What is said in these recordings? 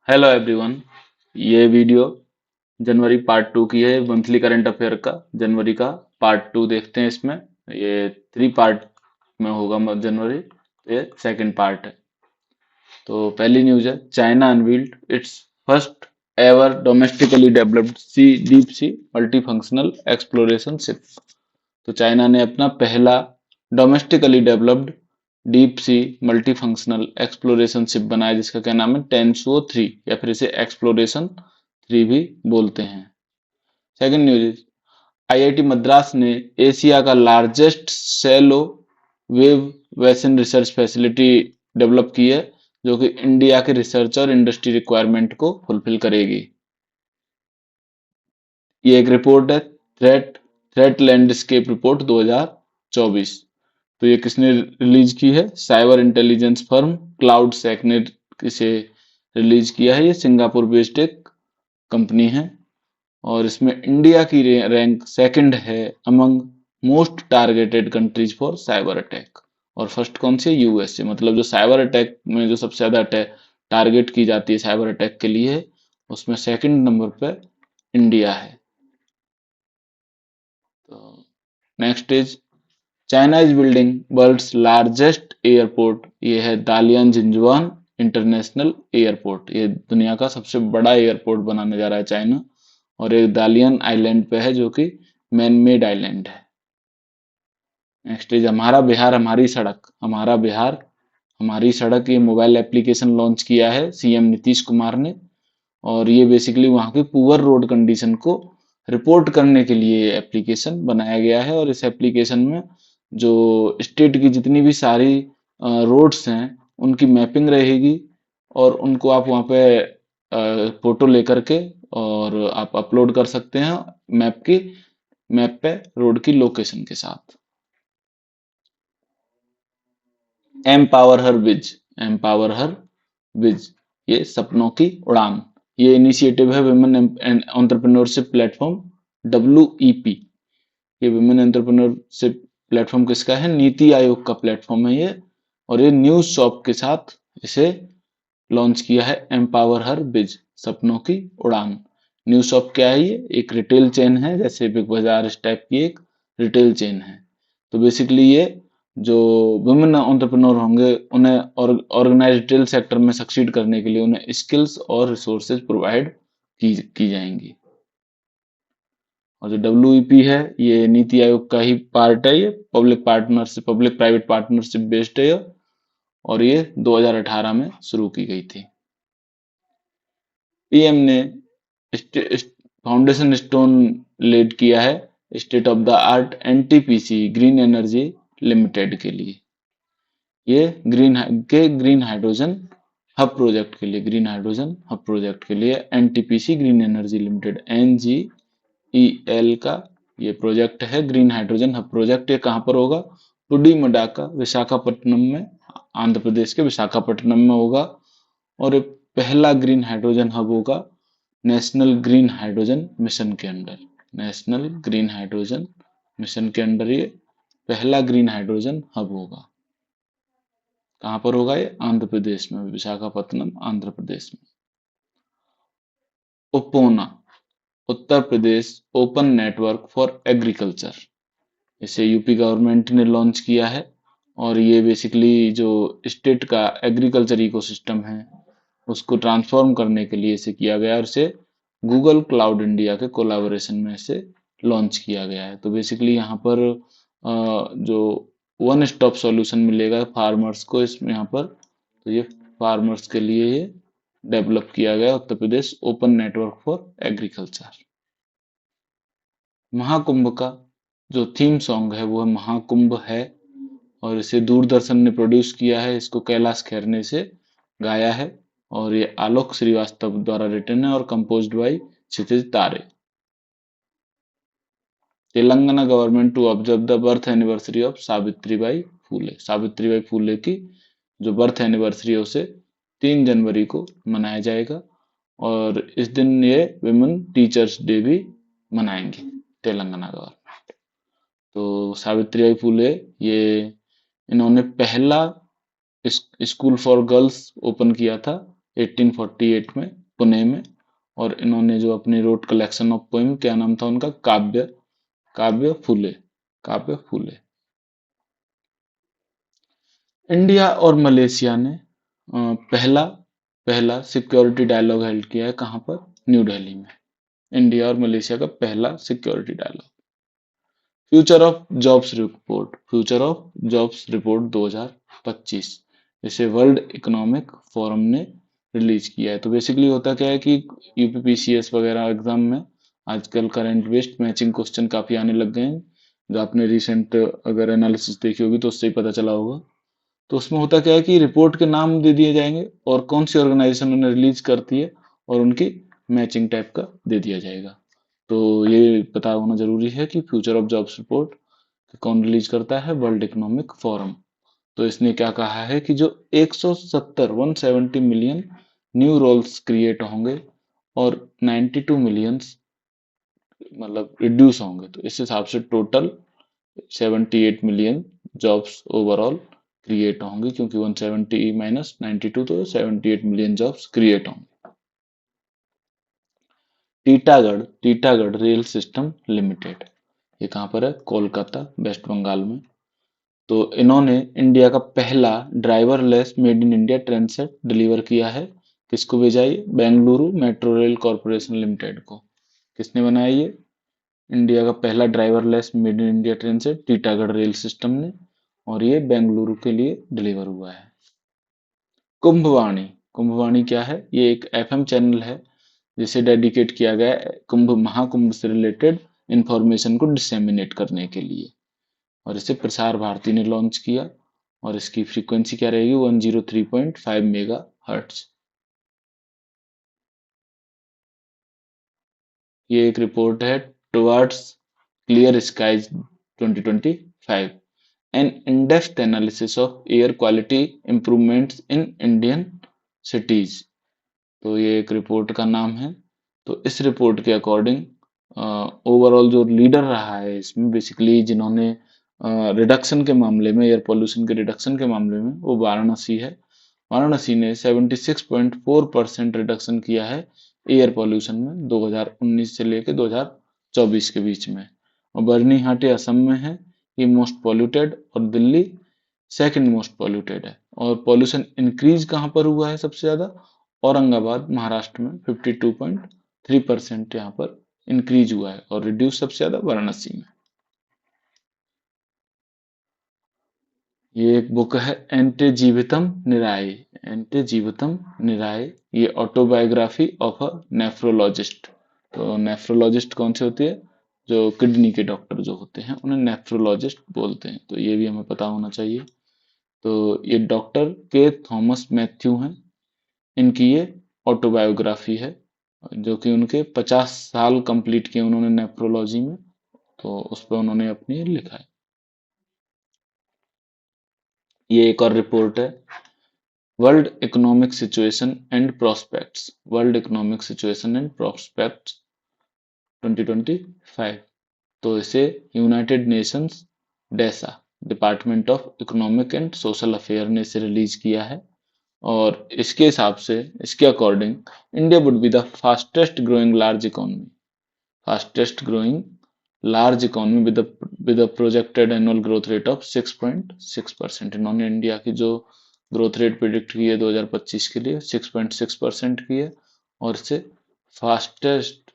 Hello everyone. ये video जनवरी part 2 की है। मंथली करंट अफेयर का जनवरी का पार्ट 2 देखते हैं। इसमें ये 3 पार्ट में होगा। जनवरी ये सेकंड पार्ट है। तो पहली न्यूज है, China unveiled its first ever domestically developed sea deep sea multifunctional exploration ship. तो चाइना ने अपना पहला domestically developed deep sea multifunctional exploration ship बनाया, जिसका क्या नाम है, टेंसुओ 3, या फिर इसे एक्सप्लोरेशन 3 भी बोलते हैं। सेकंड न्यूज, आईआईटी मद्रास ने एशिया का लार्जेस्ट शैलो वेव वेसन रिसर्च फैसिलिटी डेवलप की है, जो कि इंडिया के रिसर्च और इंडस्ट्री रिक्वायरमेंट को फुलफिल करेगी। ये एक रिपोर्ट है, थ्रेट लैंडस्केप रिपोर्ट 2024। तो ये किसने रिलीज की है? साइबर इंटेलिजेंस फर्म क्लाउड सेक ने इसे रिलीज किया है। ये सिंगापुर बेस्ड एक कंपनी है और इसमें इंडिया की रैंक सेकंड है among most targeted countries for cyber attack. और फर्स्ट कौन सी? यूएसए। मतलब जो साइबर अटैक में जो सबसे ज्यादा टारगेट की जाती है साइबर अटैक के लिए, उसमें सेकंड नंबर पे इंडिया है। तो next is, China is building world's largest airport. ये है दालियन जिंजुआन इंटरनेशनल एयरपोर्ट। ये दुनिया का सबसे बड़ा एयरपोर्ट बनाने जा रहा है चाइना, और एक दालियन आइलैंड पे है, जो कि मैन मेड आइलैंड है। नेक्स्ट इज, हमारा बिहार हमारी सड़क। हमारा बिहार हमारी सड़क, ये मोबाइल एप्लीकेशन लॉन्च किया है सीएम नीतीश कुमार ने। और ये बेसिकली वहाँ की पुअर रोड कंडीशन को रिपोर्ट करने के लिए एप्लीकेशन बनाया गया है। और इस एप्लीकेशन में जो स्टेट की जितनी भी सारी रोड्स हैं, उनकी मैपिंग रहेगी, और उनको आप वहाँ पे फोटो लेकर के और आप अपलोड कर सकते हैं मैप पे रोड की लोकेशन के साथ। एम्पावर हर विज। एम्पावर हर विज, ये सपनों की उड़ान। ये इनिशिएटिव है विमेन एंटरप्रेन्योरशिप प्लेटफॉर्म WEP। ये विमेन एंटरप्रेन्योरशिप प्लेटफॉर्म किसका है? नीति आयोग का प्लेटफॉर्म है ये। और ये न्यूज शॉप के साथ इसे लॉन्च किया है, एम्पावर हर बिज, सपनों की उड़ान। न्यूज शॉप क्या है? ये एक रिटेल चेन है, जैसे बिग बाजार इस टाइप की एक रिटेल चेन है। तो बेसिकली ये जो वुमेन एंटरप्रेन्योर होंगे, उन्हें ऑर्गेनाइज रिटेल सेक्टर में सक्सीड करने के लिए उन्हें स्किल्स और रिसोर्सेज प्रोवाइड की जाएंगी। और जो WEP है, ये नीति आयोग का ही पार्ट है। ये पब्लिक प्राइवेट पार्टनरशिप बेस्ड है ये, और ये 2018 में शुरू की गई थी। पीएम ने फाउंडेशन स्टोन लेड किया है state of the art NTPC green energy limited के लिए। ये ग्रीन हाइड्रोजन हब प्रोजेक्ट के लिए, ग्रीन हाइड्रोजन हब प्रोजेक्ट के लिए NTPC green energy limited NGEL का ये प्रोजेक्ट है, ग्रीन हाइड्रोजन हब प्रोजेक्ट। ये कहाँ पर होगा? पुडीमडाका, विशाखापट्टनम में, आंध्र प्रदेश के विशाखापट्टनम में होगा। और ये पहला ग्रीन हाइड्रोजन हब होगा नेशनल ग्रीन हाइड्रोजन मिशन के under. National green hydrogen mission के अंडर ये पहला ग्रीन हाइड्रोजन हब होगा। कहाँ पर होगा ये? आंध्र प्रदेश में, विशाखापत्तनम, आंध्र प्रदेश में। ओपोना, उत्तर Pradesh open network for agriculture. इसे यूपी गवर्नमेंट ने लॉन्च किया है, और ये बेसिकली जो स्टेट का एग्रीकल्चर इकोसिस्टम है, उसको ट्रांसफॉर्म करने के लिए इसे किया गया, और इसे गूगल क्लाउड इंडिया के कोलाबोरेशन में इसे लॉन्च किया गया है। तो बेसिकली यहाँ पर जो वन स्टॉप सॉल्यूशन मिलेगा फार्मर्स को इसमें, यहाँ पर। तो ये फार्मर्स के लिए ये डेवलप किया गया Uttar Pradesh open network for agriculture. Mahakumbh का जो थीम सॉन्ग है वो महाकुंभ है, और इसे दूरदर्शन ने प्रोड्यूस किया है। इसको कैलाश खेर ने इसे गाया है, और ये आलोक श्रीवास्तव द्वारा रिटन है और composed by Kshitij Tare. Telangana government to observe the birth anniversary of Savitribai Phule. Savitribai Phule की जो बर्थ एनिवर्सरी है उसे 3 जनवरी को मनाया जाएगा, और इस दिन ये विमेन टीचर्स डे भी मनाएंगे तेलंगाना गवर्नमेंट। तो सावित्रीबाई फूले, ये इन्होंने पहला स्कूल फॉर गर्ल्स ओपन किया था 1848 में पुणे में। और इन्होंने जो अपनी रोट कलेक्शन ऑफ पोएम, क्या नाम था उनका, काव्य काव्य फूले काव्य फूले। इंडिया और मलेशिया ने पहला पहला सिक्योरिटी डायलॉग हेल्ड किया है, कहाँ पर, न्यू दिल्ली में। इंडिया और मलेशिया का पहला security dialogue. Future of Jobs Report 2025, इसे वर्ल्ड इकोनॉमिक फोरम ने रिलीज किया है। तो बेसिकली होता क्या है कि यूपीपीसीएस वगैरह एग्जाम में आजकल करंट बेस्ड मैचिंग क्वेश्चन काफी आने लग गए हैं, जो आपने रिसेंट अगर एनालिसिस देखी होगी तो उससे ही पता चला होगा। तो उसमें होता क्या है कि रिपोर्ट के नाम दे दिए जाएंगे और कौन सी ऑर्गेनाइजेशन उन्हें रिलीज करती है और उनकी मैचिंग टाइप का दे दिया जाएगा। तो ये पता होना जरूरी है कि फ्यूचर ऑफ जॉब्स रिपोर्ट कौन रिलीज करता है, वर्ल्ड इकोनॉमिक फोरम। तो इसने क्या कहा है कि जो 170 मिलियन न्यू रोल्स क्रिएट होंगे और 92 मिलियन मतलब रिड्यूस होंगे। तो इस हिसाब से total 78 million jobs overall create होंगे, क्योंकि 170 माइनस 92 तो 78 मिलियन जॉब्स क्रिएट होंगे। टीटागढ़ रेल सिस्टम लिमिटेड, ये कहाँ पर है, कोलकाता वेस्ट बंगाल में। तो इन्होंने इंडिया का पहला driverless made in India train set deliver किया है। किसको भेजा ये, Bengaluru metro rail corporation limited को। किसने बनाया ये, इंडिया का पहला driverless made in India train set Titagarh rail system ने, और ये बेंगलुरु के लिए डिलीवर हुआ है। कुंभवाणी कुंभवाणी क्या है, ये एक एफएम चैनल है जिसे डेडिकेट किया गया है कुंभ महाकुंभ से रिलेटेड इंफॉर्मेशन को डिसेमिनेट करने के लिए, और इसे प्रसार भारती ने लॉन्च किया। और इसकी फ्रीक्वेंसी क्या रहेगी, 103.5 मेगा हर्ट्ज। ये एक रिपोर्ट है, towards clear skies 2025, an in depth analysis of air quality improvements in Indian cities. तो ये एक रिपोर्ट का नाम है। तो इस रिपोर्ट के अकॉर्डिंग ओवरऑल जो लीडर रहा है इसमें, बेसिकली जिन्होंने रिडक्शन के मामले में, एयर पोल्यूशन के रिडक्शन के मामले में, वो वाराणसी है। वाराणसी ने 76.4% रिडक्शन किया है एयर पोल्यूशन में 2019 से लेकर 2024 के बीच में। और बर्नीहाटी असम में है, ये मोस्ट पॉल्यूटेड, और दिल्ली सेकंड मोस्ट पॉल्यूटेड है। और पॉल्यूशन इंक्रीज कहाँ पर हुआ है सबसे ज्यादा, औरंगाबाद महाराष्ट्र में 52.3% यहाँ पर इंक्रीज हुआ है, और रिड्यूस सबसे ज्यादा वाराणसी में। ये एक बुक है, एंटे जीवितम निराय, ये ऑटोबायोग्राफी ऑफ अ नेफ्रोलॉजिस्ट। तो नेफ्रोलॉजिस्ट कौन से होती है, जो किडनी के डॉक्टर जो होते हैं उन्हें नेफ्रोलॉजिस्ट बोलते हैं। तो ये भी हमें पता होना चाहिए। तो ये डॉक्टर के थॉमस मैथ्यू हैं, इनकी ये ऑटोबायोग्राफी है, जो कि उनके 50 साल कंप्लीट किए उन्होंने नेफ्रोलॉजी में, तो उस पर उन्होंने अपनी लिखा है। ये एक और रिपोर्ट है, world economic situation and prospects, world economic situation and prospects 2025। तो इसे United Nations DESA, department of economic and social affair ने इसे रिलीज किया है। और इसके हिसाब से, इसके according, India would be the fastest growing large economy with the projected annual growth rate of 6.6%। इन्होंने इंडिया की जो ग्रोथ रेट प्रिडिक्ट की है 2025 के लिए 6.6% की है, और इसे फास्टेस्ट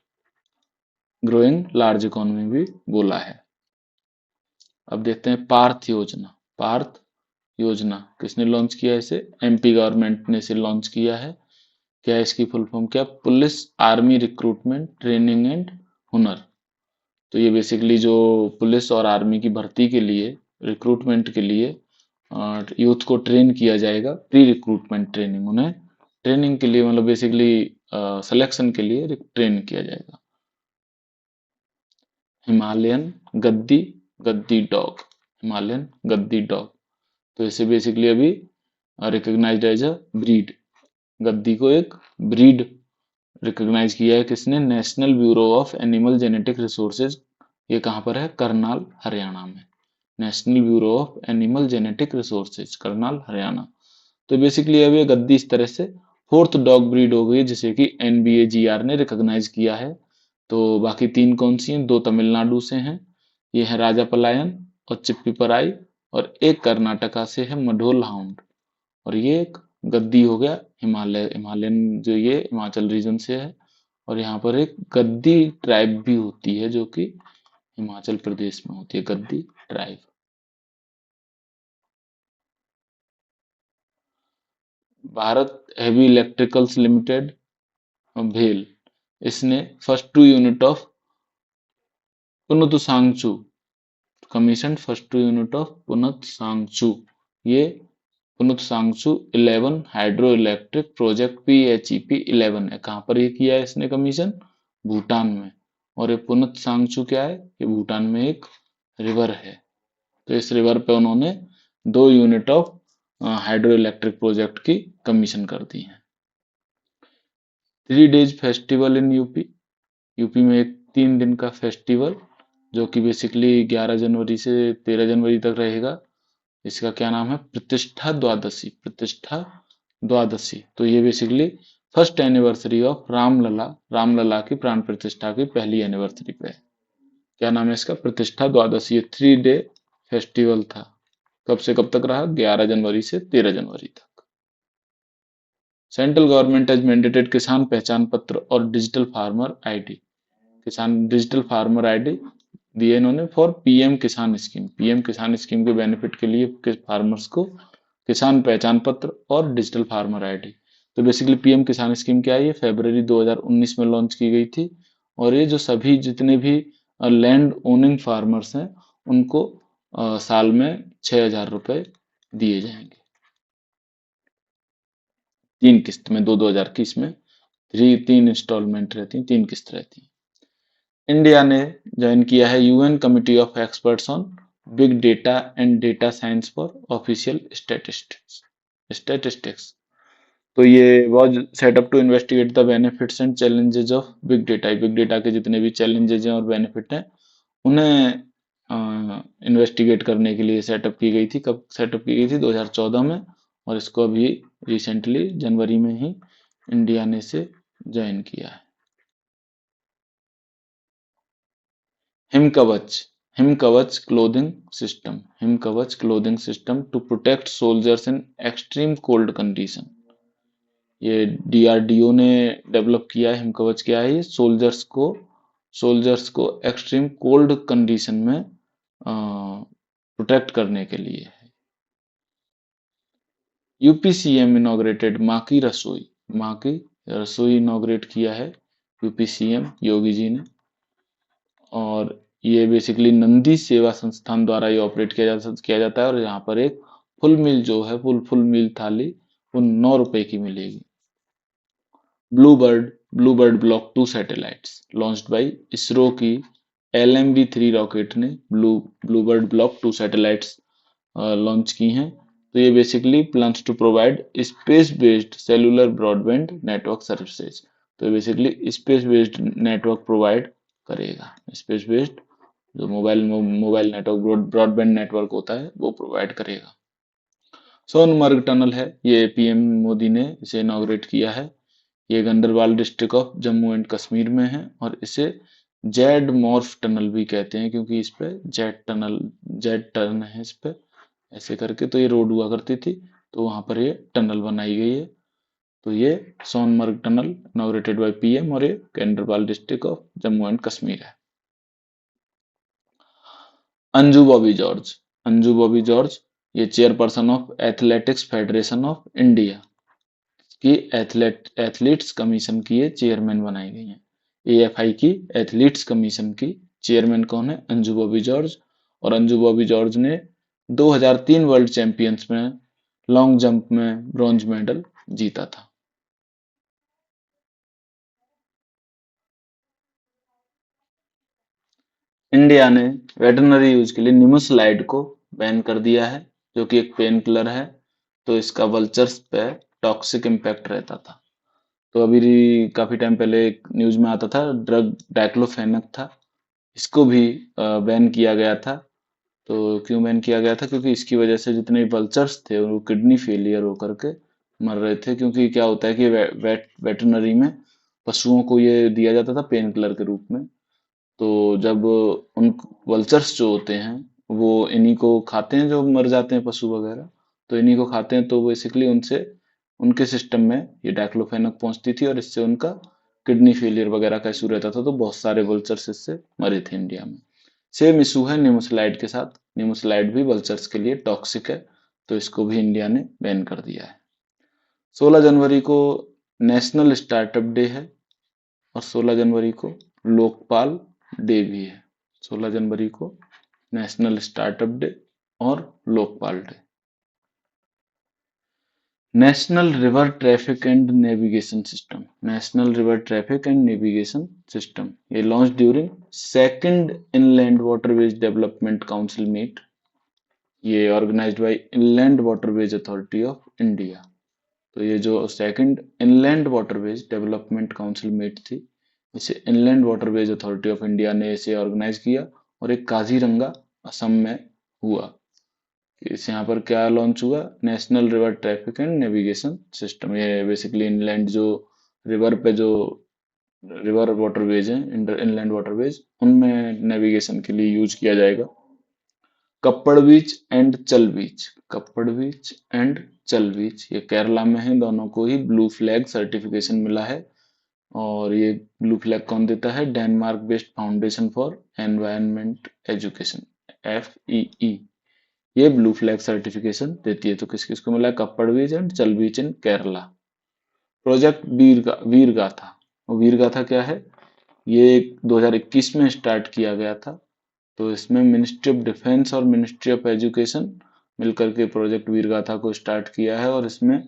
ग्रोइंग लार्ज इकोनॉमी भी बोला है। अब देखते हैं पार्थ योजना किसने लॉन्च किया है इसे, एमपी गवर्नमेंट ने इसे लॉन्च किया है। क्या है इसकी फुल फॉर्म, क्या, police army recruitment training and हुनर। तो ये बेसिकली जो पुलिस और आर्मी की भर्ती के लिए, रिक्रूटमेंट के लिए यूथ को ट्रेन किया जाएगा, प्री रिक्रूटमेंट ट्रेनिंग, उन्हें ट्रेनिंग के लिए मतलब बेसिकली सिलेक्शन के लिए ट्रेन किया जाएगा। हिमालयन गद्दी गद्दी डॉग हिमालयन गद्दी डॉग, तो इसे बेसिकली अभी रिकॉग्नाइज्ड एज अ ब्रीड, गद्दी को एक ब्रीड रिकॉग्नाइज किया है किसने, national bureau of animal genetic resources. ये कहाँ पर है, करनाल हरियाणा में, national bureau of animal genetic resources Karnal Haryana. तो बेसिकली अब ये गद्दी इस तरह से फोर्थ डॉग ब्रीड हो गई जिसे कि NBAGR ने रिकॉग्नाइज किया है। तो बाकी 3 कौन सी हैं? 2 तमिलनाडु से हैं, ये है राजा पलायन और चिप्पी पराई, और एक कर्नाटका से है मढोल हाउंड। और ये एक गद्दी हो गया, हिमालयन जो ये हिमाचल रीजन से है। और यहाँ पर एक गद्दी ट्राइब भी होती है जो कि हिमाचल प्रदेश में होती है, Gaddi tribe. Bharat heavy electricals limited, भेल, इसने first 2 unit of Punatsangchhu commission, first 2 unit of Punatsangchhu, ये Punatsangchhu 11 hydro electric project PHEP 11 है। कहाँ पर ये किया है इसने कमीशन? भूटान में। और ये पुनतसांगचू क्या है? ये भूटान में एक रिवर है। तो इस रिवर पे उन्होंने 2 unit of hydro electric project की कमीशन कर दी है। 3 days festival in UP, UP में एक 3 दिन का फेस्टिवल जो कि बेसिकली 11 जनवरी से 13 जनवरी तक रहेगा। इसका क्या नाम है? प्रतिष्ठा द्वादशी, प्रतिष्ठा द्वादशी। तो ये basically first anniversary of Ramlalla, Ramlalla की प्राण प्रतिष्ठा की पहली एनिवर्सरी पे है। क्या नाम है इसका? प्रतिष्ठा द्वादशी। ये 3 डे फेस्टिवल था। कब से कब तक रहा? 11 जनवरी से 13 जनवरी तक। सेंट्रल गवर्नमेंट हैज मैंडेटेड किसान पहचान पत्र और डिजिटल फार्मर आईडी, किसान डिजिटल फार्मर आईडी दिए इन्होंने फॉर पीएम किसान स्कीम। पीएम किसान स्कीम के बेनिफिट के लिए फार्मर्स को किसान पहचान पत्र और डिजिटल फार्मर आईडी। तो बेसिकली पीएम किसान स्कीम क्या है? ये फरवरी 2019 में लॉन्च की गई थी। और ये जो सभी जितने भी लैंड ओनिंग फार्मर्स हैं उनको साल में 6,000 रुपए दिए जाएंगे, 3 किस्त में, 2-2 हजार की इसमें 3 इंस्टॉलमेंट रहती हैं, 3 किस्त रहती हैं। इंडिया ने ज्वाइन किया है UN committee of experts on big data and data science for official statistics. तो ये was set up to investigate the benefits and challenges of big data. Big data के जितने भी चैलेंजेस हैं और बेनिफिट हैं उन्हें इन्वेस्टिगेट करने के लिए सेटअप की गई थी। कब सेटअप की गई थी? 2014 में। और इसको अभी रिसेंटली जनवरी में ही इंडिया ने इसे ज्वाइन किया है। Himkavach, Himkavach clothing system, Himkavach clothing system to protect soldiers in extreme cold condition. ये DRDO ने डेवलप किया है। हिमकवच क्या है? ये सोल्जर्स को एक्सट्रीम कोल्ड कंडीशन में प्रोटेक्ट करने के लिए है। यूपी सीएम इनॉग्रेटेड माँ की रसोई, माँ की रसोई इनॉग्रेट किया है यूपी सीएम योगी जी ने। और ये बेसिकली नंदी सेवा संस्थान द्वारा ये ऑपरेट किया जाता है। और यहाँ पर एक फुल मील जो है, फुल मील थाली वो 9 रुपए की मिलेगी। Bluebird block 2 satellites launched by ISRO की LMV-3 रॉकेट ने ब्लूबर्ड ब्लॉक 2 सैटेलाइट्स लॉन्च की हैं। तो ये basically plans to provide space based cellular broadband network services. तो basically space based network provide करेगा। स्पेस बेस्ड जो मोबाइल नेटवर्क, ब्रॉडबैंड नेटवर्क होता है वो प्रोवाइड करेगा। सोनमर्ग टनल है, ये PM मोदी ने इसे इनॉग्रेट किया है। ये Ganderbal district of Jammu and Kashmir में है। और इसे जेड मॉर्फ टनल भी कहते हैं क्योंकि इस पे जेड टर्न है इस पे ऐसे करके। तो ये रोड हुआ करती थी, तो वहां पर ये टनल बनाई गई है। तो ये Sonamarg tunnel inaugurated by PM और ये Ganderbal district of Jammu and Kashmir है। अंजू बॉबी जॉर्ज, अंजू बॉबी जॉर्ज ये chairperson of athletics federation of India की एथलीट्स कमीशन की ये चेयरमैन बनाई गई हैं। AFI की एथलीट्स कमीशन की चेयरमैन कौन है? अंजू बॉबी जॉर्ज। और अंजू बॉबी जॉर्ज ने 2003 वर्ल्ड चैंपियंस में लॉन्ग जंप में ब्रॉन्ज मेडल जीता था। इंडिया ने वेटरनरी यूज के लिए निमोसलाइड को बैन कर दिया है जो कि एक पेन किलर है। तो इसका वल्चर्स पे टॉक्सिक इम्पैक्ट रहता था। तो अभी काफी टाइम पहले एक न्यूज में आता था ड्रग डाइक्लोफेनक था, इसको भी बैन किया गया था। तो क्यों बैन किया गया था? क्योंकि इसकी वजह से जितने वल्चर्स थे वो किडनी फेलियर होकर के मर रहे थे, क्योंकि क्या होता है कि वेटरनरी में पशुओं को ये दिया जाता था पेन किलर के रूप में। तो जब उन वल्चर्स जो होते हैं वो इन्हीं को खाते हैं, जो मर जाते हैं पशु वगैरह, तो इन्हीं को खाते हैं, तो बेसिकली उनसे उनके सिस्टम में ये डाइक्लोफेनक पहुंचती थी और इससे उनका किडनी फेलियर वगैरह का इशू रहता था, तो बहुत सारे वल्चर्स इससे मरे थे इंडिया में। सेम इशू है निमोसलाइड के साथ। निमोसलाइड भी वल्चर्स के लिए टॉक्सिक है, तो इसको भी इंडिया ने बैन कर दिया है। 16 जनवरी को नेशनल स्टार्टअप डे है और 16 जनवरी को लोकपाल डे भी है। 16 जनवरी को नेशनल स्टार्टअप डे और Lokpal day. National river traffic and navigation system, national river traffic and navigation system, ये launch during second inland waterways development council meet. ये organised by inland waterways authority of India. तो ये जो second inland waterways development council meet थी, इसे inland waterways authority of India ने इसे organise किया और एक काजीरंगा असम में हुआ। इस यहाँ पर क्या लॉन्च हुआ, national river traffic and navigation system. ये बेसिकली इनलैंड जो रिवर पे जो रिवर वाटरवेज हैं, इनलैंड वाटरवेज, उनमें नेविगेशन के लिए यूज किया जाएगा। कप्पड़ बीच एंड चल बीच, कप्पड़ बीच एंड चल बीच, ये केरला में है। दोनों को ही ब्लू फ्लैग सर्टिफिकेशन मिला है। और ये ब्लू फ्लैग कौन देता है, Denmark based foundation for environment education, FEE, ये ब्लू फ्लैग सर्टिफिकेशन देती है। तो किस किस को मिला है, कप्पड़ बीच एंड चल बीच इन केरला। प्रोजेक्ट वीर गाथा, वीर गाथा क्या है, ये 2021 में स्टार्ट किया गया था। तो इसमें मिनिस्ट्री ऑफ डिफेंस और मिनिस्ट्री ऑफ एजुकेशन मिलकर के प्रोजेक्ट वीर गाथा को स्टार्ट किया है, और इसमें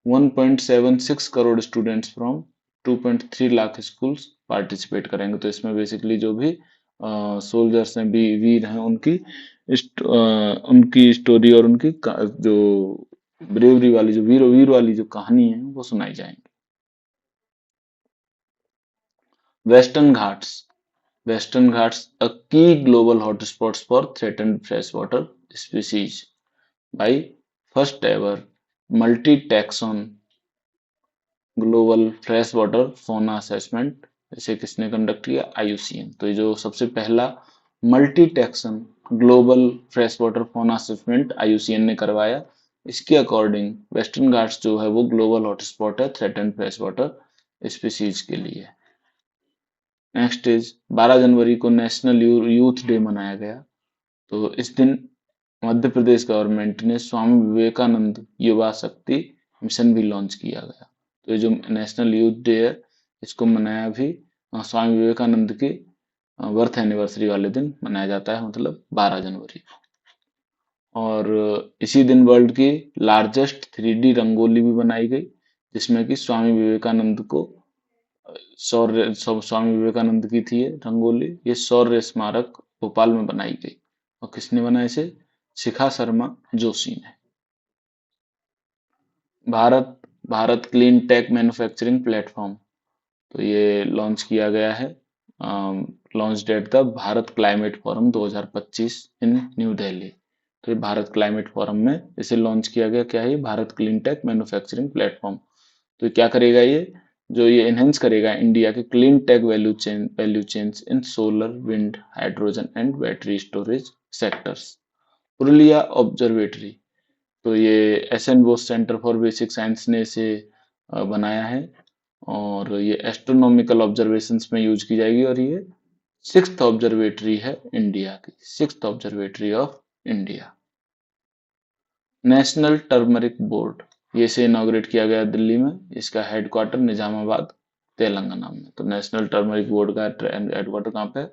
1.76 crore students from 2.3 lakh schools participate करेंगे। तो इसमें बेसिकली जो भी सोल्जर्स हैं, वीर हैं, उनकी स्टोरी और उनकी जो ब्रेवरी वाली, जो वीर वीर वाली जो कहानी है, वो सुनाई जाएंगी। वेस्टर्न घाट्स, वेस्टर्न घाट्स अ की global hotspots for threatened fresh water species by first ever multi taxon global fresh water फोना असेसमेंट। इसे किसने कंडक्ट किया, IUCN। तो ये जो सबसे पहला multi taxon global fresh water फोना असेसमेंट IUCN ने करवाया, इसके अकॉर्डिंग वेस्टर्न घाट्स जो है वो ग्लोबल हॉटस्पॉट है थ्रेटन्ड फ्रेश वाटर स्पीसीज के लिए। नेक्स्ट इज 12 जनवरी को नेशनल यूथ डे मनाया गया। तो इस दिन मध्य प्रदेश गवर्नमेंट ने स्वामी विवेकानंद युवा शक्ति मिशन भी लॉन्च किया गया। तो ये जो नेशनल यूथ डे है, इसको मनाया भी स्वामी विवेकानंद की बर्थ एनिवर्सरी वाले दिन मनाया जाता है, मतलब 12 जनवरी को। और इसी दिन वर्ल्ड की लार्जेस्ट 3D रंगोली भी बनाई गई, जिसमें कि स्वामी विवेकानंद को स्वामी विवेकानंद की थी ये रंगोली। ये शौर्य स्मारक भोपाल में बनाई गई। और किसने बनाया इसे, शिखा शर्मा जोशी ने। Bharat Bharat clean tech manufacturing platform, तो ये लॉन्च किया गया है। Launch date the Bharat Climate Forum 2025 in New Delhi. तो ये भारत क्लाइमेट फोरम में इसे लॉन्च किया गया। क्या है ये, Bharat clean tech manufacturing platform. तो ये क्या करेगा, ये इनहेंस करेगा इंडिया के clean tech value chains in solar, wind, hydrogen and battery storage sectors. Purulia observatory, तो ये SN Bose centre for basic science ने इसे बनाया है, और ये एस्ट्रोनॉमिकल ऑब्जर्वेशंस में यूज की जाएगी। और ये 6th ऑब्जर्वेटरी है इंडिया की, 6th observatory of India. National turmeric board, ये से इनॉग्रेट किया गया दिल्ली में। इसका हेडक्वार्टर निजामाबाद, तेलंगाना में। तो नेशनल टर्मरिक बोर्ड का हेडक्वार्टर कहाँ पे है,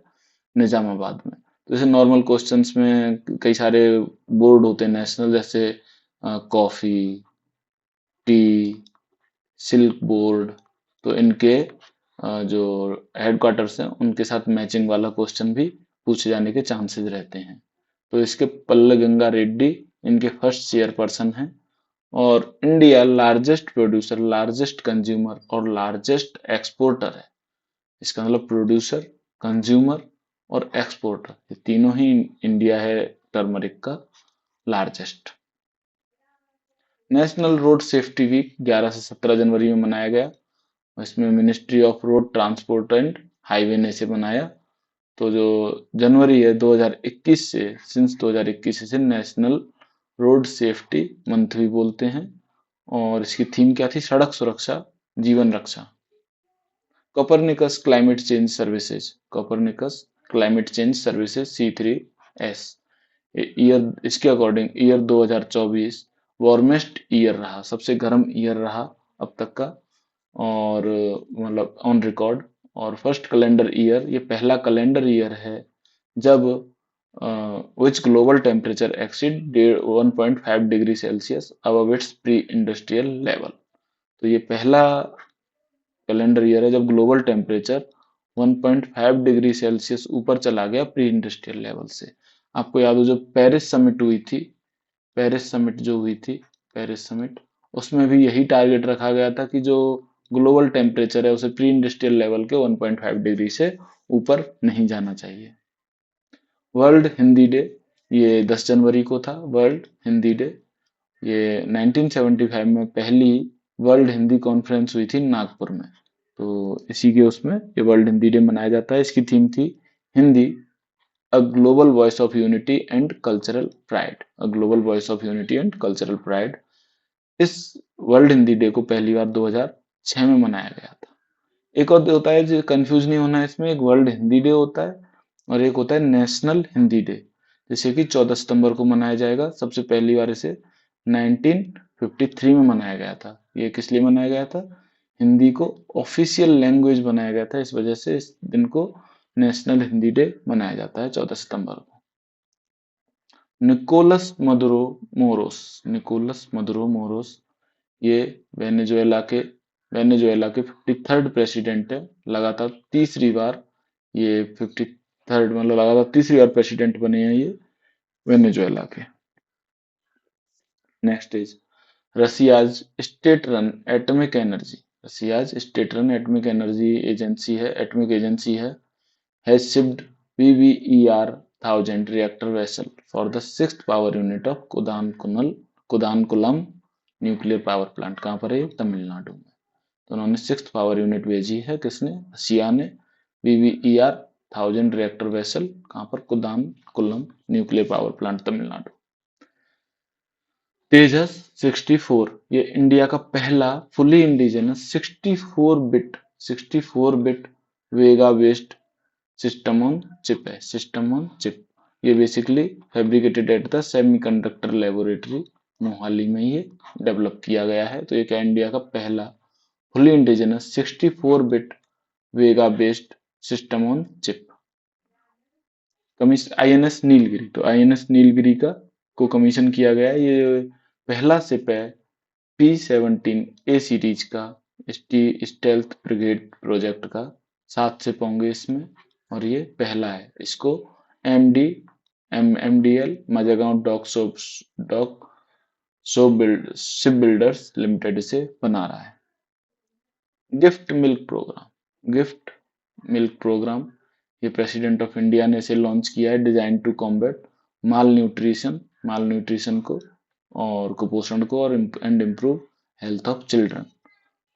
निजामाबाद में। तो जैसे नॉर्मल क्वेश्चंस में कई सारे बोर्ड होते हैं नेशनल, जैसे कॉफी, टी, सिल्क बोर्ड। तो इनके जो हेडक्वार्टर्स हैं उनके साथ मैचिंग वाला क्वेश्चन भी पूछे जाने के चांसेस रहते हैं। तो इसके पल्ल गंगा रेड्डी इनके फर्स्ट चेयरपर्सन हैं। और India largest producer, largest consumer और लार्जेस्ट एक्सपोर्टर है। इसका मतलब प्रोड्यूसर, कंज्यूमर और एक्सपोर्टर, ये तीनों ही इंडिया है टर्मरिक का largest. National Road Safety Week 11 से 17 जनवरी में मनाया गया। इसमें Ministry of Road Transport and Highway ने इसे बनाया। तो जो जनवरी है 2021 से, सिंस 2021 से नेशनल रोड सेफ्टी मंथ भी बोलते हैं। और इसकी थीम क्या थी? सड़क सुरक्षा जीवन रक्षा। Copernicus climate change services, Copernicus climate change services C3S, year इसके अकॉर्डिंग ईयर 2024 वार्मेस्ट ईयर रहा, सबसे गर्म ईयर रहा अब तक का, और मतलब ऑन रिकॉर्ड। और फर्स्ट कैलेंडर ईयर, ये पहला कैलेंडर ईयर है जब which global temperature exceed 1.5 degree Celsius above its pre industrial level. तो ये पहला कैलेंडर ईयर है जब ग्लोबल टेम्परेचर 1.5 डिग्री सेल्सियस ऊपर चला गया प्री इंडस्ट्रियल लेवल से। आपको याद हो जो पेरिस समिट हुई थी, पेरिस समिट जो हुई थी, पेरिस समिट, उसमें भी यही टारगेट रखा गया था कि जो ग्लोबल टेम्परेचर है उसे प्री इंडस्ट्रियल लेवल के 1.5 डिग्री से ऊपर नहीं जाना चाहिए। वर्ल्ड हिंदी डे, ये 10 जनवरी को था वर्ल्ड हिंदी डे। ये 1975 में पहली वर्ल्ड हिंदी कॉन्फ्रेंस हुई थी नागपुर में, तो इसी के उसमें ये वर्ल्ड हिंदी डे मनाया जाता है। इसकी थीम थी Hindi a global voice of unity and cultural pride, a global voice of unity and cultural pride. इस वर्ल्ड हिंदी डे को पहली बार 2006 में मनाया गया था। एक और होता है जो कंफ्यूज नहीं होना है इसमें, एक वर्ल्ड हिंदी डे होता है और एक होता है नेशनल हिंदी डे, जैसे कि 14 सितंबर को मनाया जाएगा। सबसे पहली बार इसे 1953 में मनाया गया था। ये किस लिए मनाया गया था? हिंदी को ऑफिशियल लैंग्वेज बनाया गया था, इस वजह से इस दिन को नेशनल हिंदी डे मनाया जाता है 14 सितंबर को। Nicolas Maduro Moros, Nicolas Maduro Moros, ये वेनेजुएला के 53rd प्रेसिडेंट है। लगातार तीसरी बार ये 53rd मतलब लगातार तीसरी बार प्रेसिडेंट बने हैं ये वेनेजुएला के। Next is Russia's state run atomic energy, Russia's state run atomic energy agency है, एटॉमिक एजेंसी है, has shipped VVER-1000 reactor vessel for the sixth power unit of Kudankulam nuclear power plant. कहाँ पर है? तमिलनाडु में। तो उन्होंने सिक्स्थ पावर यूनिट भेजी है, किसने? रसिया ने। VVER-1000 रिएक्टर वेसल कहाँ पर? Kudankulam nuclear power plant Tamil Nadu. तेजस 64, ये इंडिया का पहला fully indigenous 64 bit Vega based system on chip है, सिस्टम ऑन चिप। ये basically fabricated at the semiconductor laboratory Mohali में ये डेवलप किया गया है। तो ये क्या इंडिया का पहला fully indigenous 64 bit Vega based system on chip. INS Nilgiri, तो INS नीलगिरी का को कमीशन किया गया है। ये पहला शिप है P-17A सीरीज का स्टेल्थ ब्रिगेड प्रोजेक्ट का। 7 शिप होंगे इसमें और ये पहला है। इसको MDL Mazagon dock ship builders limited से बना रहा है। Gift milk programme, gift milk programme, ये प्रेसिडेंट ऑफ इंडिया ने इसे लॉन्च किया है, design to combat malnutrition को और कुपोषण को और and improve health of children.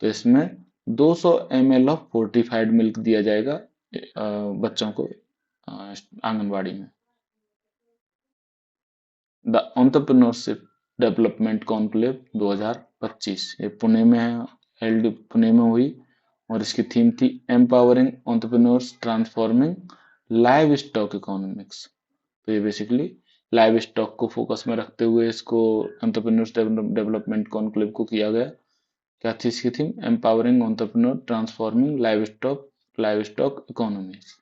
तो इसमें 200 ml ऑफ फोर्टिफाइड मिल्क दिया जाएगा बच्चों को आंगनबाड़ी में। द एंटरप्रेन्योरशिप डेवलपमेंट कॉन्क्लेव 2025, ये पुणे में है, हेल्ड पुणे में हुई और इसकी थीम थी empowering entrepreneurs transforming live stock economics. तो ये बेसिकली लाइव स्टॉक को फोकस में रखते हुए इसको एंटरप्रेन्योर्स डेवलपमेंट कॉन्क्लेव को किया गया। क्या थी इसकी theme? Empowering entrepreneur transforming live stock economics.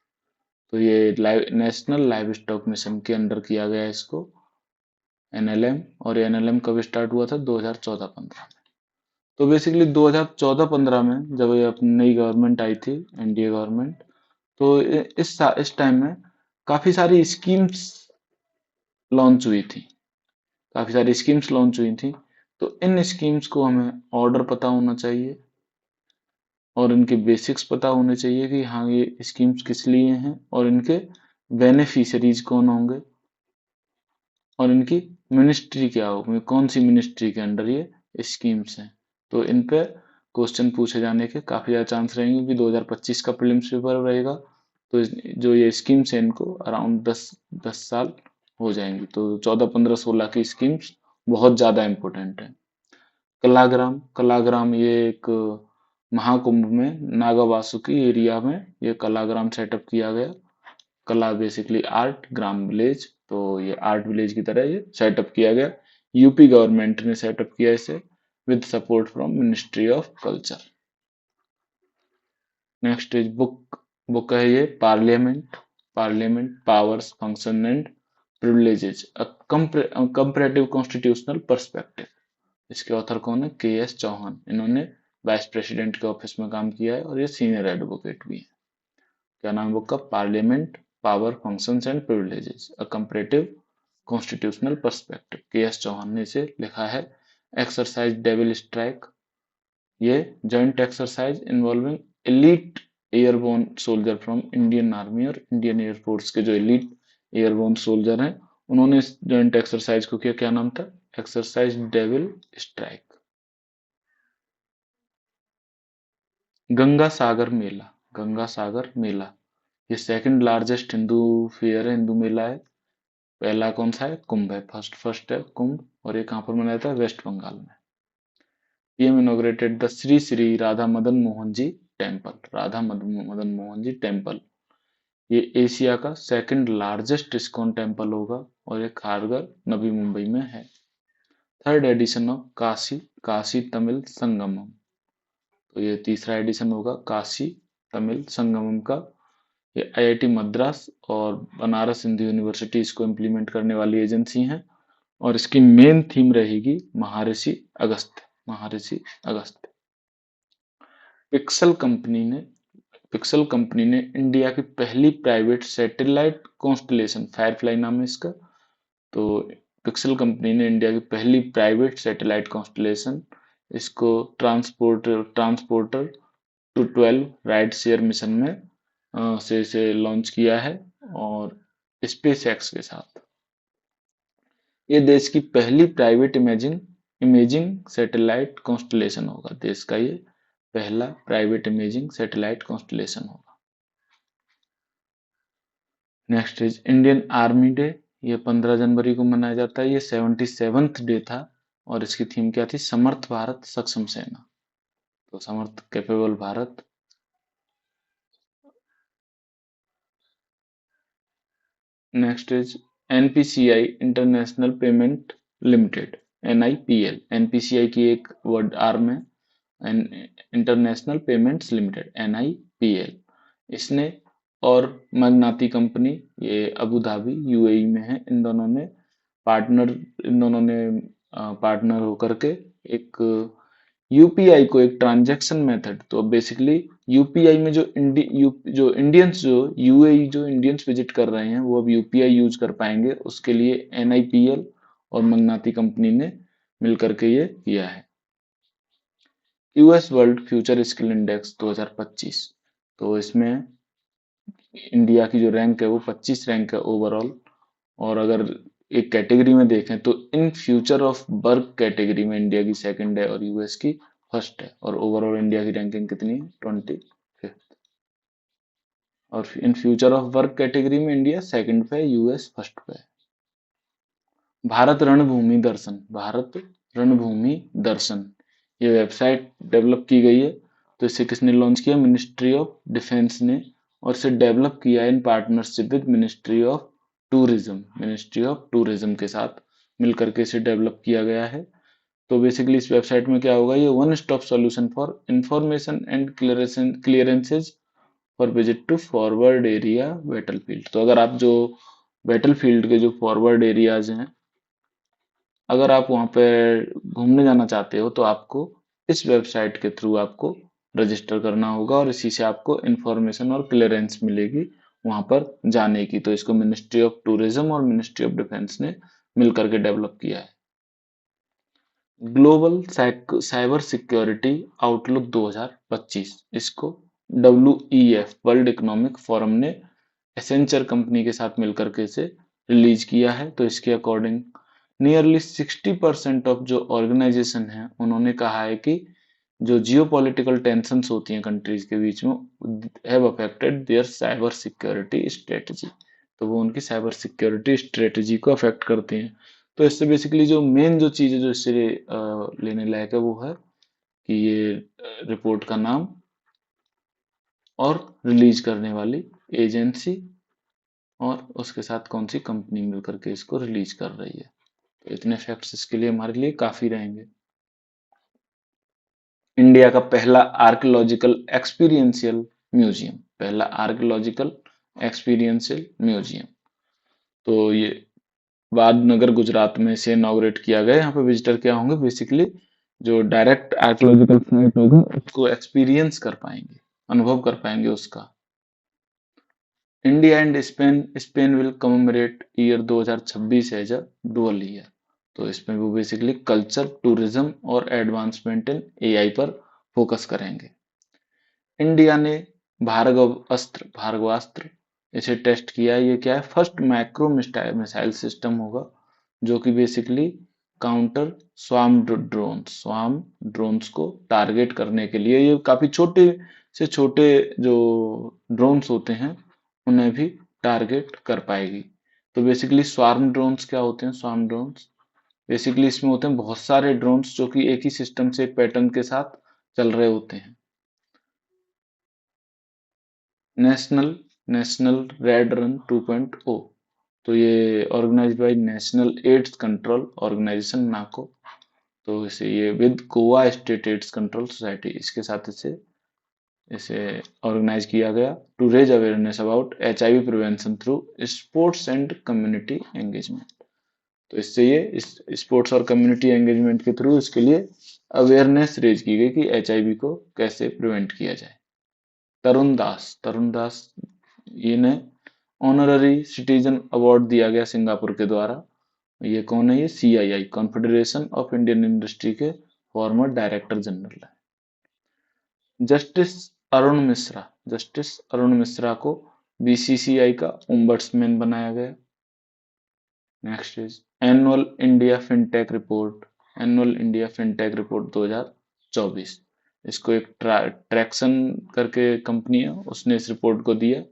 तो ये नेशनल लाइव स्टॉक मिशन के अंडर किया गया इसको, NLM। और ये NLM कब स्टार्ट हुआ था? 2014-15 में। तो बेसिकली 2014-15 में जब ये अपनी नई गवर्नमेंट आई थी, NDA गवर्नमेंट, तो इस टाइम में काफी सारी स्कीम्स लॉन्च हुई थी, काफी सारी स्कीम्स लॉन्च हुई थी। तो इन स्कीम्स को हमें ऑर्डर पता होना चाहिए और इनके बेसिक्स पता होने चाहिए कि हाँ ये स्कीम्स किस लिए हैं और इनके बेनिफिशियरीज कौन होंगे और इनकी मिनिस्ट्री क्या होगी, कौन सी मिनिस्ट्री के अंडर ये स्कीम्स हैं। तो इन पे क्वेश्चन पूछे जाने के काफी ज्यादा चांस रहेंगे कि 2025 का प्रीलिम्स पेपर रहेगा। तो जो ये स्कीम्स हैं इनको अराउंड 10 साल हो जाएंगी। तो 14, 15, 16 की स्कीम्स बहुत ज्यादा इंपॉर्टेंट है। कलाग्राम, कलाग्राम ये एक महाकुंभ में नागा वासुकी एरिया में ये कलाग्राम सेटअप किया गया। कला बेसिकली आर्ट, ग्राम विलेज, तो ये आर्ट विलेज की तरह ये सेटअप किया गया। यूपी गवर्नमेंट ने सेटअप किया इसे with support from ministry of culture. Next is book है ये parliament, parliament powers function and privileges a comparative constitutional perspective. इसके ऑथर कौन है? के.एस. चौहान। इन्होंने वाइस प्रेसिडेंट के ऑफिस में काम किया है और ये सीनियर एडवोकेट भी है। क्या नाम है बुक का? Parliament power functions and privileges a comparative constitutional perspective. K S. Chauhan ने इसे लिखा है। एक्सरसाइज डेविल स्ट्राइक, ये joint exercise involving elite airborne soldier from Indian army और इंडियन एयरफोर्स के जो एलीट एयरबोर्न सोल्जर हैं उन्होंने इस जॉइंट एक्सरसाइज को किया। क्या नाम था? Exercise devil strike. Ganga Sagar Mela, Ganga Sagar Mela ये सेकंड लार्जेस्ट हिंदू फेयर है, हिंदू मेला है। पहला कौन सा है? कुंभ है, फर्स्ट है कुंभ। और ये कहाँ पर मनाया जाता है? वेस्ट बंगाल में। PM inaugurated the Shri Shri Radha Madan Mohan ji temple, Radha Madan Mohan ji temple. ये एशिया का सेकंड लार्जेस्ट इस्कॉन टेम्पल होगा और ये खारगर, नवी मुंबई में है। Third edition of Kashi, Kashi Tamil Sangamam. तो ये तीसरा एडिशन होगा काशी तमिल संगमम का। ये आईआईटी मद्रास और बनारस हिंदू यूनिवर्सिटी इसको इम्प्लीमेंट करने वाली एजेंसी हैं और इसकी मेन थीम रहेगी महर्षि अगस्त्य, महर्षि अगस्त्य। पिक्सल कंपनी ने पिक्सल कंपनी ने इंडिया की पहली प्राइवेट सैटेलाइट कॉन्स्टलेशन, फायरफ्लाई नाम है इसका। तो पिक्सल कंपनी ने इंडिया की पहली प्राइवेट सैटेलाइट कॉन्स्टलेशन इसको transporter to 12 ride share mission में से इसे लॉन्च किया है और स्पेस एक्स के साथ। ये देश की पहली private imaging imaging satellite constellation होगा। देश का ये पहला प्राइवेट इमेजिंग सैटेलाइट कॉन्स्टलेशन होगा। Next is Indian army day. ये 15 जनवरी को मनाया जाता है। ये 77th डे था और इसकी थीम क्या थी? समर्थ भारत सक्षम सेना। तो समर्थ capable Bharat. Next is NPCI international payment limited, NIPL. NPCI की एक वर्ड आर्म है इंटरनेशनल पेमेंट्स लिमिटेड, एनआईपीएल। इसने और मगनाती कंपनी, ये अबू धाबी यूएई में है, इन दोनों ने पार्टनर होकर के एक यूपीआई को, एक ट्रांजैक्शन मेथड, तो बेसिकली यूपीआई में जो इंडियंस, जो यूएई जो इंडियंस विजिट कर रहे हैं वो अब यूपीआई यूज कर पाएंगे। उसके लिए एनआईपीएल और मगनाती कंपनी ने मिलकर के ये किया है। US world future skill index 2025, तो इसमें इंडिया की जो रैंक है वो 25 रैंक है ओवरऑल। और अगर एक कैटेगरी में देखें तो in future of work category में इंडिया की सेकंड है और यूएस की फर्स्ट है। और ओवरऑल इंडिया की रैंकिंग कितनी है? 25th। और in future of work category में इंडिया सेकंड पे है, यूएस फर्स्ट पे है। भारत रणभूमि दर्शन, भारत रणभूमि दर्शन ये वेबसाइट डेवलप की गई है। तो इसे किसने लॉन्च किया? मिनिस्ट्री ऑफ डिफेंस ने। और इसे डेवलप किया in partnership with ministry of tourism, ministry of tourism के साथ मिलकर के इसे डेवलप किया गया है। तो बेसिकली इस वेबसाइट में क्या होगा? ये one stop solution for information and clearances for visit to forward area battlefield. तो अगर आप जो बैटलफील्ड के जो फॉरवर्ड एरियाज हैं, अगर आप वहां पर घूमने जाना चाहते हो तो आपको इस वेबसाइट के थ्रू आपको रजिस्टर करना होगा और इसी से आपको इंफॉर्मेशन और क्लियरेंस मिलेगी वहां पर जाने की। तो इसको मिनिस्ट्री ऑफ टूरिज्म और मिनिस्ट्री ऑफ डिफेंस ने मिलकर के डेवलप किया है। ग्लोबल साइबर सिक्योरिटी आउटलुक 2025, इसको WEF वर्ल्ड इकोनॉमिक फोरम ने एसेंचर कंपनी के साथ मिलकर के इसे रिलीज किया है। तो इसके अकॉर्डिंग नियरली 60% ऑफ जो ऑर्गेनाइजेशन है उन्होंने कहा है कि जो जियोपॉलिटिकल टेंशंस होती हैं कंट्रीज के बीच में have affected their cyber security strategy, तो वो उनकी साइबर सिक्योरिटी स्ट्रेटजी को अफेक्ट करती हैं। तो इससे बेसिकली जो मेन जो चीज़ है जो इससे लेने लायक है वो है कि ये रिपोर्ट का नाम और रिलीज करने वाली एजेंसी और उसके साथ कौन सी कंपनी मिलकर के इसको रिलीज कर रही है। तो इतने फैक्ट्स इसके लिए हमारे लिए काफी रहेंगे। इंडिया का पहला आर्कियोलॉजिकल एक्सपीरियंशियल म्यूजियम, पहला आर्कियोलॉजिकल एक्सपीरियंशियल म्यूजियम, तो ये वादनगर गुजरात में से इनॉग्रेट किया गया। यहाँ पे विजिटर क्या होंगे, बेसिकली जो डायरेक्ट आर्कियोलॉजिकल साइट होगा उसको एक्सपीरियंस कर पाएंगे, अनुभव कर पाएंगे उसका। India and Spain will commemorate year 2026 as a dual year, तो इसमें वो बेसिकली कल्चर, टूरिज्म और एडवांसमेंट इन एआई पर फोकस करेंगे। इंडिया ने भार्गवास्त्र इसे टेस्ट किया है। ये क्या है, फर्स्ट माइक्रो मिसाइल सिस्टम होगा जो कि बेसिकली काउंटर स्वार्म ड्रोन्स को टारगेट करने के लिए, ये काफी छोटे से छोटे जो ड्रोन्स होते हैं उन्हें भी टारगेट कर पाएगी। तो बेसिकली स्वार्म ड्रोन्स क्या होते हैं, स्वार्म ड्रोन्स बेसिकली इसमें होते हैं बहुत सारे ड्रोन्स जो कि एक ही सिस्टम से एक पैटर्न के साथ चल रहे होते हैं। नेशनल नेशनल रेड रन 2.0, तो ये organised by national AIDS control organisation NACO, तो इसे ये with Goa state AIDS control society इसके साथ इसे इसे ऑर्गेनाइज किया गया to raise awareness about HIV prevention through sports and community engagement. तो इससे ये स्पोर्ट्स और कम्युनिटी एंगेजमेंट के थ्रू इसके लिए अवेयरनेस रेज की गई कि एचआईवी को कैसे प्रिवेंट किया जाए। तरुण दास इन्हें ऑनररी सिटीजन अवार्ड दिया गया सिंगापुर के द्वारा। ये कौन है, ये CII confederation of Indian industry के फॉर्मर डायरेक्टर जनरल है। जस्टिस अरुण मिश्रा को बीसीसीआई का ओम्बड्समैन बनाया गया। Next is annual India fintech report, annual India fintech report 2024, इसको एक ट्रैक्शन करके कंपनी है उसने इस रिपोर्ट को दिया।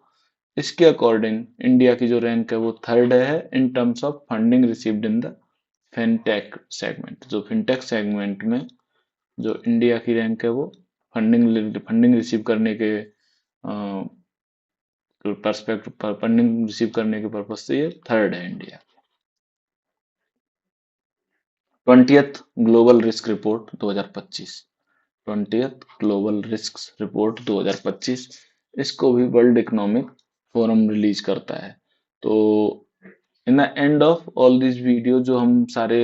इसके अकॉर्डिंग इंडिया की जो रैंक है वो थर्ड है in terms of funding received in the fintech segment. जो फिनटेक सेगमेंट में जो इंडिया की रैंक है वो फंडिंग रिसीव करने के पर्सपेक्टिव, फंडिंग रिसीव करने के पर्पज से ये थर्ड है India. 20th global risk report 2025, 20th global risk report 2025, इसको भी वर्ल्ड इकोनॉमिक फोरम रिलीज करता है। तो in the end of all this video, जो हम सारे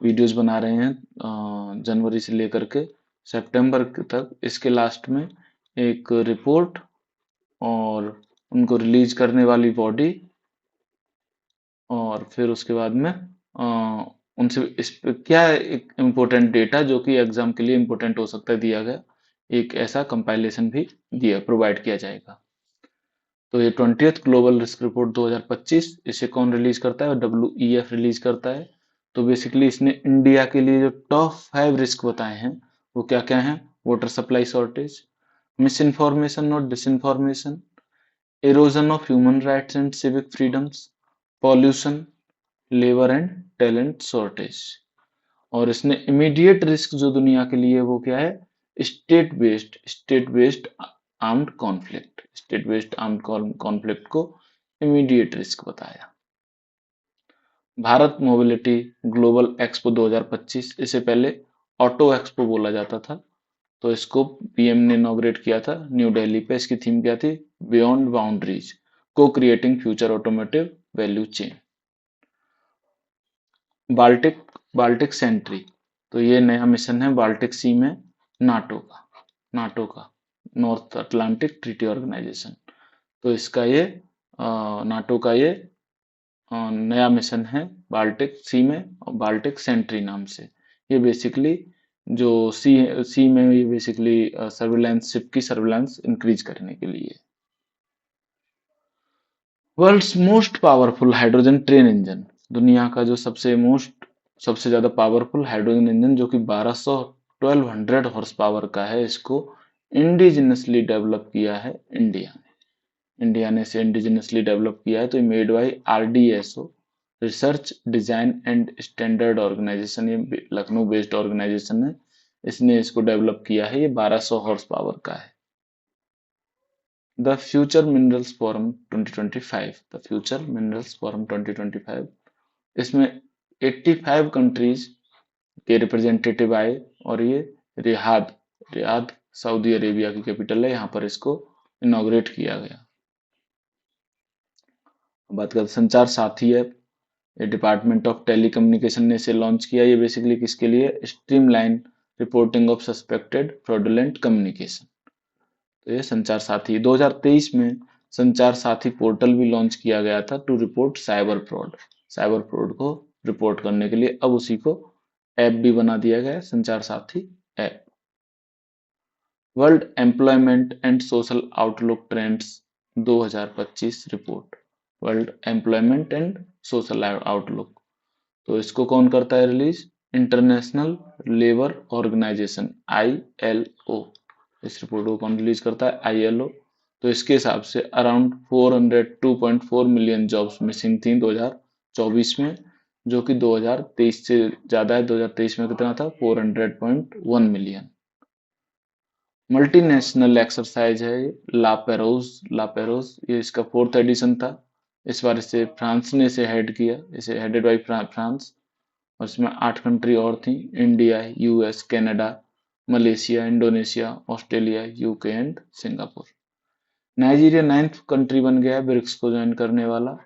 वीडियोस बना रहे हैं जनवरी से लेकर के सितंबर तक, इसके लास्ट में एक रिपोर्ट और उनको रिलीज करने वाली बॉडी और फिर उसके बाद में उनसे इस पे क्या एक इम्पोर्टेंट डेटा जो कि एग्जाम के लिए इम्पोर्टेंट हो सकता है दिया गया, एक ऐसा कंपाइलेशन भी दिया प्रोवाइड किया जाएगा। तो ये 20th ग्लोबल रिस्क रिपोर्ट 2025, इसे कौन रिलीज करता है, WEF रिलीज करता है। तो बेसिकली इसने इंडिया के लिए जो टॉप 5 रिस्क बताए हैं वो क्या क्या हैं, water supply shortage, misinformation और डिसइंफॉर्मेशन, erosion of human rights and civic freedoms, pollution, labour and talent shortage. और इसने इमीडिएट रिस्क जो दुनिया के लिए वो क्या है, state based armed conflict, state based armed conflict को इमीडिएट रिस्क बताया। भारत मोबिलिटी ग्लोबल एक्सपो 2025, इससे पहले ऑटो एक्सपो बोला जाता था, तो इसको पीएम ने इनॉग्रेट किया था न्यू दिल्ली पे। इसकी थीम क्या थी, beyond boundaries, co-creating future automotive value chain. Baltic Sentry, तो ये नया मिशन है बाल्टिक सी में नाटो का नॉर्थ अटलांटिक ट्रीटी ऑर्गेनाइजेशन। तो इसका ये नाटो का ये नया मिशन है बाल्टिक सी में, बाल्टिक सेंट्री नाम से। ये बेसिकली जो सी में ये बेसिकली सर्विलांस शिप की सर्विलांस इंक्रीज करने के लिए। World's most powerful hydrogen train engine, दुनिया का जो सबसे ज्यादा पावरफुल हाइड्रोजन इंजन जो कि 1200 हॉर्स पावर का है, इसको इंडिजिनसली डेवलप किया है इंडिया ने इसे इंडिजिनसली डेवलप किया है। तो ये made by RDSO, research design and standard organisation, ये लखनऊ बेस्ड ऑर्गेनाइजेशन है, इसने इसको डेवलप किया है। ये 1200 हॉर्स पावर का है। The future minerals forum 2025, the future minerals forum 2025, इसमें 85 कंट्रीज के रिप्रेजेंटेटिव आए और ये रियाद रियाद सऊदी अरेबिया की कैपिटल है, यहाँ पर इसको इनॉग्रेट किया गया। बात करते संचार साथी है, ये डिपार्टमेंट ऑफ टेलीकम्युनिकेशन ने इसे लॉन्च किया। ये बेसिकली किसके लिए? Streamline reporting of suspected fraudulent communication. तो ये संचार साथी 2023 में संचार साथी पोर्टल भी लॉन्च किया गया था टू रिपोर्ट साइबर फ्रॉड को रिपोर्ट करने के लिए। अब उसी को ऐप भी बना दिया गया है, Sanchar Saathi app. World Employment and Social Outlook trends 2025 report, World Employment and Social Outlook. तो इसको कौन करता है release? International Labour Organisation ILO। इस रिपोर्ट को कौन रिलीज करता है? ILO। तो इसके हिसाब से अराउंड 402.4 मिलियन जॉब्स मिसिंग थी 2024 में, जो कि 2023 से ज्यादा है। 2023 में कितना था? 400.1 मिलियन। मल्टीनेशनल एक्सरसाइज है लापेरोज, ये इसका 4th एडिशन था। इस बार इसे फ्रांस ने इसे हेड किया, इसे हेडेड बाई फ्रांस। और इसमें 8 कंट्री और थी, India, US, Canada, Malaysia, Indonesia, Australia, UK and Singapore. Nigeria 9th country बन गया है ब्रिक्स को ज्वाइन करने वाला।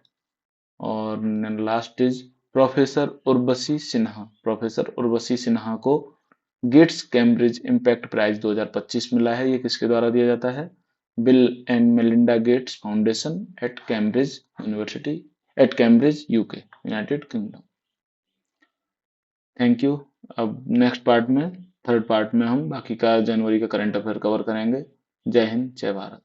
और last is professor Urvashi Sinha को गेट्स कैम्ब्रिज इम्पैक्ट प्राइज 2025 मिला है। ये किसके द्वारा दिया जाता है? Bill and Melinda Gates Foundation at Cambridge University, at Cambridge, UK, United Kingdom. Thank you. अब नेक्स्ट पार्ट में, थर्ड पार्ट में हम बाकी का जनवरी का करंट अफेयर कवर करेंगे। जय हिंद, जय भारत।